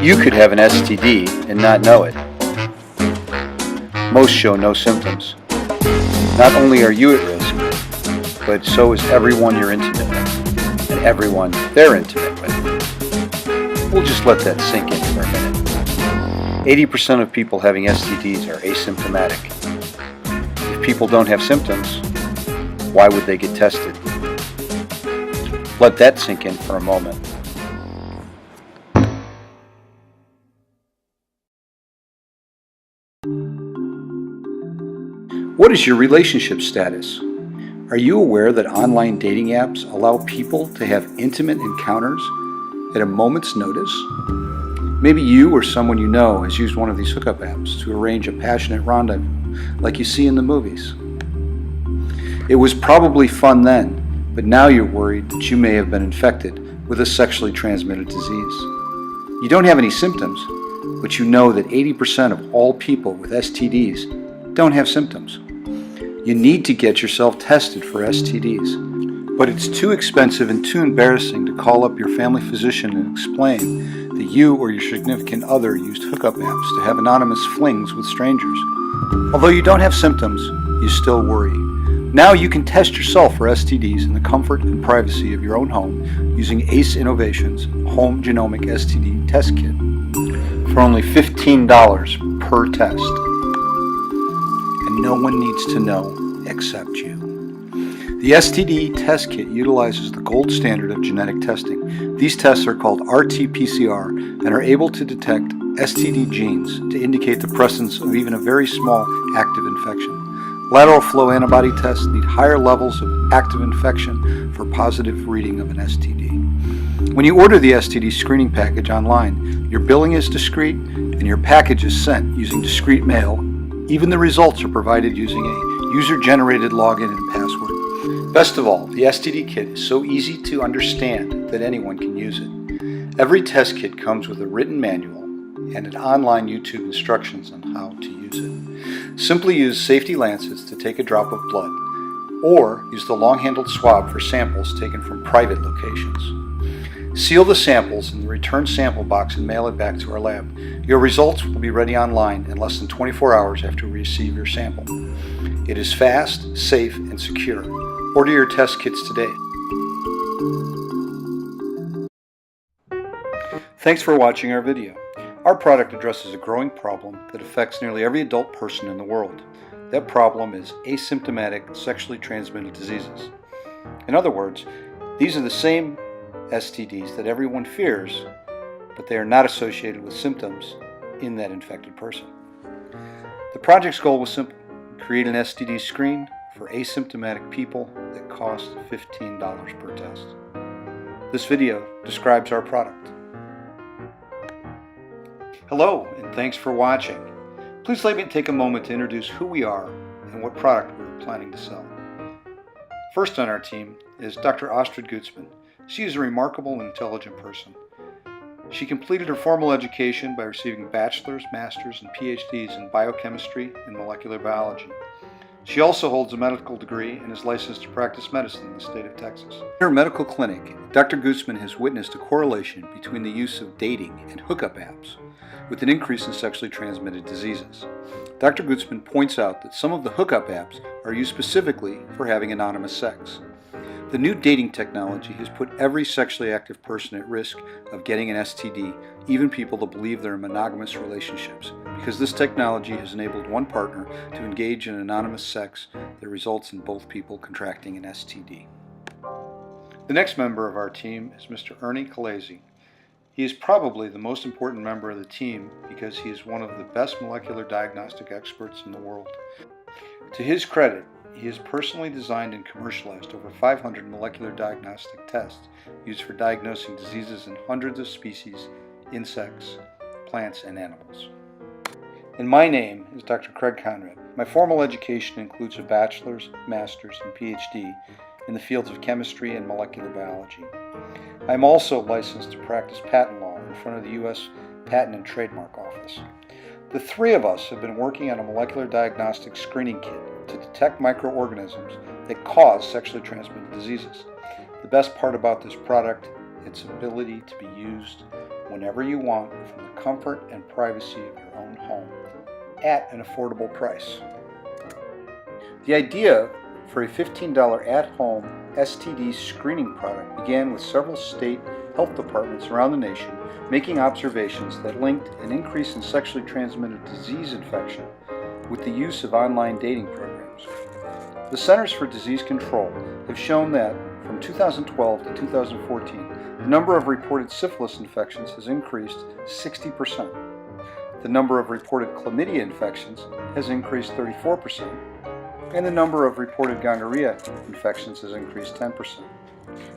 You could have an STD and not know it. Most show no symptoms. Not only are you at risk, but so is everyone you're intimate with, and everyone they're intimate with. We'll just let that sink in for a minute. 80% of people having STDs are asymptomatic. If people don't have symptoms, why would they get tested? Let that sink in for a moment. What is your relationship status? Are you aware that online dating apps allow people to have intimate encounters at a moment's notice? Maybe you or someone you know has used one of these hookup apps to arrange a passionate rendezvous like you see in the movies. It was probably fun then, but now you're worried that you may have been infected with a sexually transmitted disease. You don't have any symptoms, but you know that 80% of all people with STDs don't have symptoms. You need to get yourself tested for STDs, but it's too expensive and too embarrassing to call up your family physician and explain that you or your significant other used hookup apps to have anonymous flings with strangers. Although you don't have symptoms, you still worry. Now you can test yourself for STDs in the comfort and privacy of your own home using ACE Innovation's Home Genomic STD Test Kit for only $15 per test. And no one needs to know except you. The STD test kit utilizes the gold standard of genetic testing. These tests are called RT-PCR and are able to detect STD genes to indicate the presence of even a very small active infection. Lateral flow antibody tests need higher levels of active infection for positive reading of an STD. When you order the STD screening package online, your billing is discreet and your package is sent using discreet mail. Even the results are provided using a user-generated login and password. Best of all, the STD kit is so easy to understand that anyone can use it. Every test kit comes with a written manual and an online YouTube instructions on how to use it. Simply use safety lancets to take a drop of blood, or use the long-handled swab for samples taken from private locations. Seal the samples in the return sample box and mail it back to our lab. Your results will be ready online in less than 24 hours after we receive your sample. It is fast, safe, and secure. Order your test kits today. Thanks for watching our video. Our product addresses a growing problem that affects nearly every adult person in the world. That problem is asymptomatic sexually transmitted diseases. In other words, these are the same STDs that everyone fears, but they are not associated with symptoms in that infected person. The project's goal was simple: create an STD screen for asymptomatic people that cost $15 per test. This video describes our product. Hello, and thanks for watching. Please let me take a moment to introduce who we are and what product we're planning to sell. First on our team is Dr. Astrid Gutzman. She is a remarkable and intelligent person. She completed her formal education by receiving bachelor's, master's, and PhDs in biochemistry and molecular biology. She also holds a medical degree and is licensed to practice medicine in the state of Texas. In her medical clinic, Dr. Gutzman has witnessed a correlation between the use of dating and hookup apps with an increase in sexually transmitted diseases. Dr. Gutzman points out that some of the hookup apps are used specifically for having anonymous sex. The new dating technology has put every sexually active person at risk of getting an STD, even people that believe they're in monogamous relationships, because this technology has enabled one partner to engage in anonymous sex that results in both people contracting an STD. The next member of our team is Mr. Ernie Kalezi. He is probably the most important member of the team because he is one of the best molecular diagnostic experts in the world. To his credit, he has personally designed and commercialized over 500 molecular diagnostic tests used for diagnosing diseases in hundreds of species, insects, plants, and animals. And my name is Dr. Craig Conrad. My formal education includes a bachelor's, master's, and PhD in the fields of chemistry and molecular biology. I am also licensed to practice patent law in front of the U.S. Patent and Trademark Office. The three of us have been working on a molecular diagnostic screening kit to detect microorganisms that cause sexually transmitted diseases. The best part about this product, its ability to be used whenever you want from the comfort and privacy of your own home at an affordable price. The idea for a $15 at-home STD screening product began with several state health departments around the nation making observations that linked an increase in sexually transmitted disease infection with the use of online dating programs. The Centers for Disease Control have shown that from 2012 to 2014, the number of reported syphilis infections has increased 60%. The number of reported chlamydia infections has increased 34%, and the number of reported gonorrhea infections has increased 10%.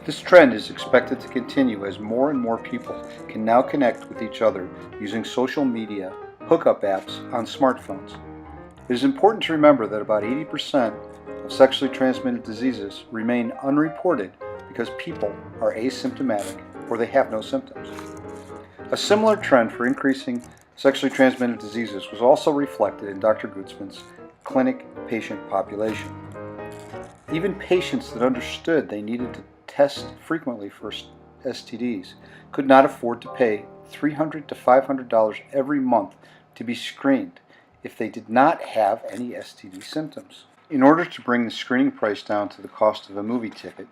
This trend is expected to continue as more and more people can now connect with each other using social media hookup apps on smartphones. It is important to remember that about 80% of sexually transmitted diseases remain unreported because people are asymptomatic or they have no symptoms. A similar trend for increasing sexually transmitted diseases was also reflected in Dr. Gutzman's clinic patient population. Even patients that understood they needed to test frequently for STDs could not afford to pay $300 to $500 every month to be screened if they did not have any STD symptoms. In order to bring the screening price down to the cost of a movie ticket,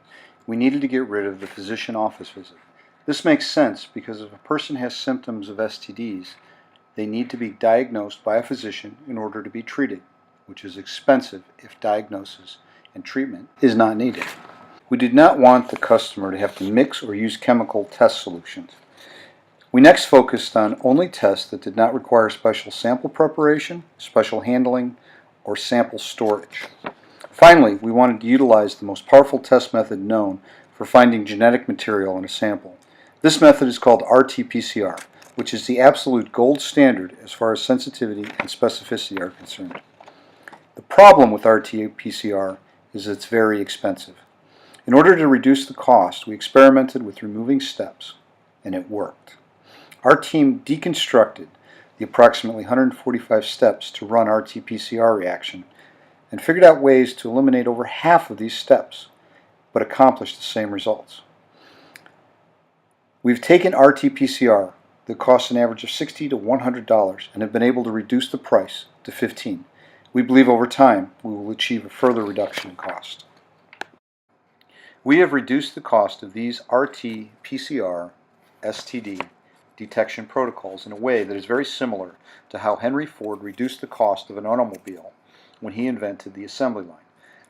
we needed to get rid of the physician office visit. This makes sense because if a person has symptoms of STDs, they need to be diagnosed by a physician in order to be treated, which is expensive if diagnosis and treatment is not needed. We did not want the customer to have to mix or use chemical test solutions. We next focused on only tests that did not require special sample preparation, special handling, or sample storage. Finally, we wanted to utilize the most powerful test method known for finding genetic material in a sample. This method is called RT-PCR, which is the absolute gold standard as far as sensitivity and specificity are concerned. The problem with RT-PCR is it's very expensive. In order to reduce the cost, we experimented with removing steps, and it worked. Our team deconstructed the approximately 145 steps to run RT-PCR reaction and figured out ways to eliminate over half of these steps, but accomplish the same results. We've taken RT-PCR that costs an average of $60 to $100 and have been able to reduce the price to $15. We believe over time we will achieve a further reduction in cost. We have reduced the cost of these RT-PCR STD detection protocols in a way that is very similar to how Henry Ford reduced the cost of an automobile when he invented the assembly line.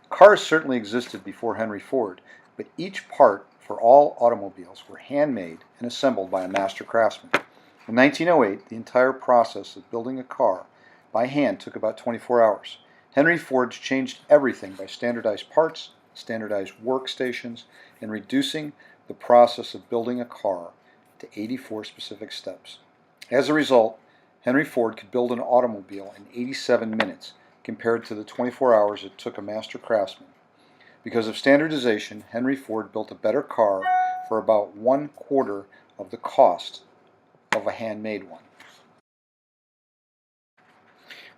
Cars certainly existed before Henry Ford, but each part for all automobiles were handmade and assembled by a master craftsman. In 1908, the entire process of building a car by hand took about 24 hours. Henry Ford changed everything by standardized parts, standardized workstations, and reducing the process of building a car to 84 specific steps. As a result, Henry Ford could build an automobile in 87 minutes compared to the 24 hours it took a master craftsman. Because of standardization, Henry Ford built a better car for about 1/4 of the cost of a handmade one.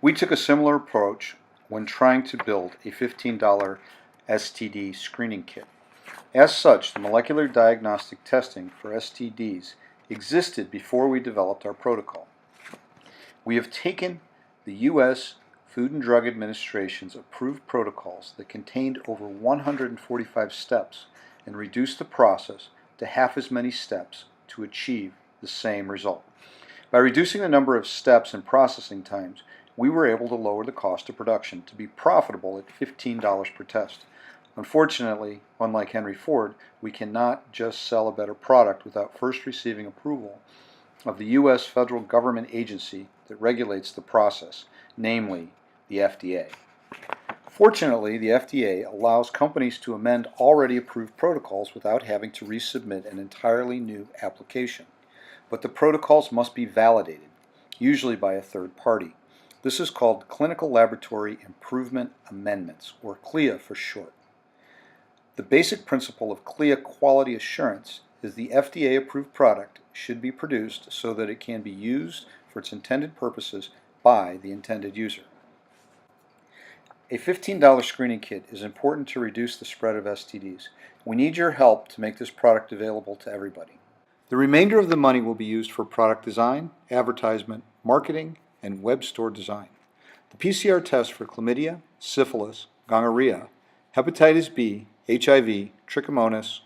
We took a similar approach when trying to build a $15 STD screening kit. As such, the molecular diagnostic testing for STDs existed before we developed our protocol. We have taken the U.S. Food and Drug Administration's approved protocols that contained over 145 steps and reduced the process to half as many steps to achieve the same result. By reducing the number of steps and processing times, we were able to lower the cost of production to be profitable at $15 per test. Unfortunately, unlike Henry Ford, we cannot just sell a better product without first receiving approval of the U.S. federal government agency that regulates the process, namely the FDA. Fortunately, the FDA allows companies to amend already approved protocols without having to resubmit an entirely new application. But the protocols must be validated, usually by a third party. This is called Clinical Laboratory Improvement Amendments, or CLIA for short. The basic principle of CLIA quality assurance is the FDA-approved product should be produced so that it can be used for its intended purposes by the intended user. A $15 screening kit is important to reduce the spread of STDs. We need your help to make this product available to everybody. The remainder of the money will be used for product design, advertisement, marketing, and web store design. The PCR tests for chlamydia, syphilis, gonorrhea, hepatitis B, HIV, trichomonas,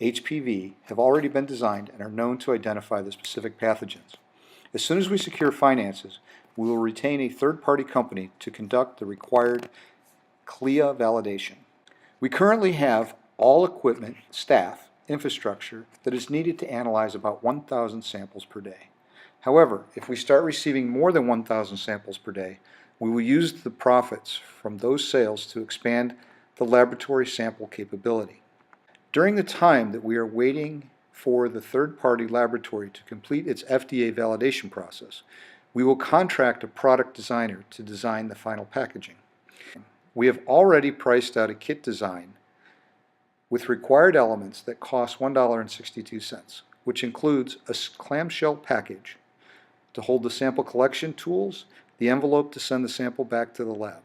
HPV have already been designed and are known to identify the specific pathogens. As soon as we secure finances, we will retain a third-party company to conduct the required CLIA validation. We currently have all equipment, staff, infrastructure that is needed to analyze about 1,000 samples per day. However, if we start receiving more than 1,000 samples per day, we will use the profits from those sales to expand the laboratory sample capability. During the time that we are waiting for the third-party laboratory to complete its FDA validation process, we will contract a product designer to design the final packaging. We have already priced out a kit design with required elements that cost $1.62, which includes a clamshell package to hold the sample collection tools, the envelope to send the sample back to the lab.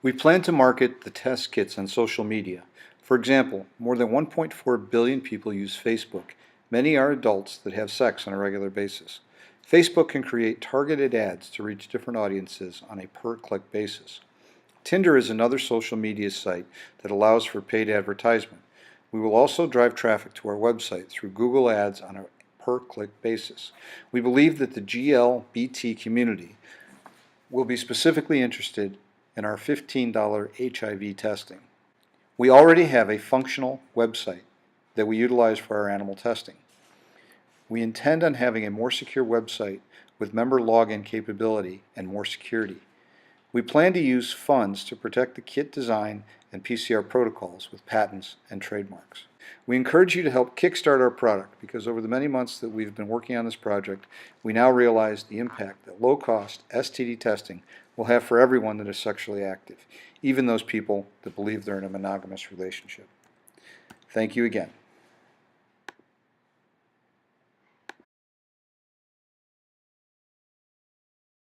We plan to market the test kits on social media. For example, more than 1.4 billion people use Facebook. Many are adults that have sex on a regular basis. Facebook can create targeted ads to reach different audiences on a per-click basis. Tinder is another social media site that allows for paid advertisement. We will also drive traffic to our website through Google Ads on a per-click basis. We believe that the GLBT community will be specifically interested in our $15 HIV testing. We already have a functional website that we utilize for our animal testing. We intend on having a more secure website with member login capability and more security. We plan to use funds to protect the kit design and PCR protocols with patents and trademarks. We encourage you to help kickstart our product because over the many months that we've been working on this project, we now realize the impact that low-cost STD testing will have for everyone that is sexually active, even those people that believe they're in a monogamous relationship. Thank you again.